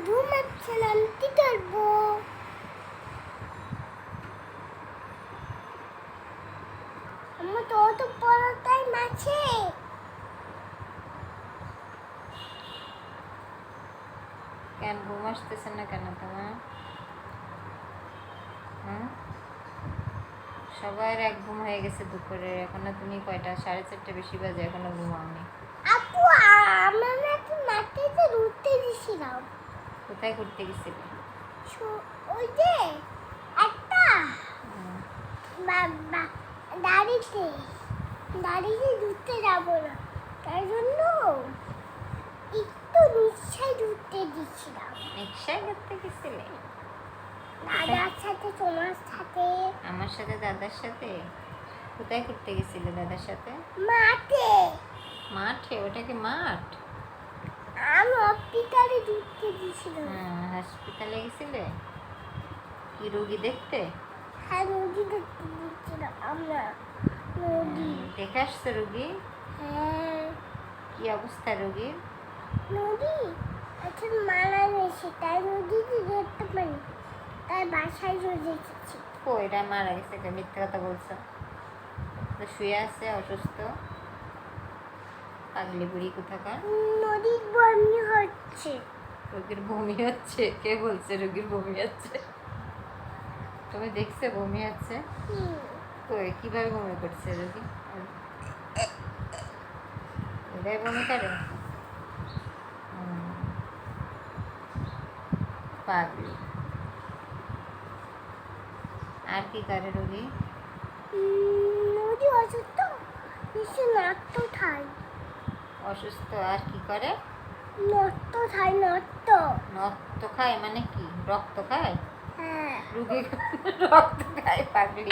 ঘুমাচ্ছিলাম কি করবো? আমার তো অত বড় টাইম আছে। কেন ঘুম আসতেছে না কেন তোমার? সবার এক ঘুম হয়ে গেছে দুপুরে, এখনো তুমি কয়টা? 4:30 বেশি বাজে, এখনো ঘুমাওনি। আপু আমার একটু মাটিতে ঘুরতে দিছিলাম। কোথায় ঘুরতে গেছিলে? ওই যে একটা বাবা দাড়িতে ঘুরতে যাবো না, তাই জন্য একটু নিশ্চয় ঘুরতে দিছিলাম। রিক্সায় ঘুরতে গেছিলে? দাদার সাথে, তোমার সাথে। আমার সাথে, দাদার সাথে? কোথায় ঘুরতে গেছিলে দাদার সাথে? মাঠে। মাঠে? ওটা কি মাঠ? আমি হসপিটালে ঘুরতে দিছিলাম। হসপিটালে গেছিলে কি রোগী দেখতে? হ্যাঁ, নদী দেখতে দিচ্ছিলাম আমরা। নদী দেখে আসছে রোগী? হ্যাঁ। কি অবস্থা রোগীর? নদী এখন মারা গেছে, তাই নদীতে দেখতে পারি, তাই বাসায় চলে এসেছি। ও, এটা মারা গেছে? এটা মিথ্যে কথা বলছো। শুয়ে আছে অসুস্থ, পাগলি বুড়ি কোথাকার। নদীর বমি হচ্ছে। রোগীর বমি হচ্ছে? কে বলছে রোগীর বমি হচ্ছে? তুমি দেখছো বমি হচ্ছে? কই, কিভাবে বমি করছে রোগী? এটাই বমি করে? পাগলি। আর কি করে রোগী? নদী অসুস্থ, নিশ্চয় নর্ত খাই। অসুস্থ আর কি করে? নর্ত খাই, নর্ত। রক্ত খায় মানে কি? রক্ত খায়? হ্যাঁ। রোগী রক্ত খায়? পাগলি।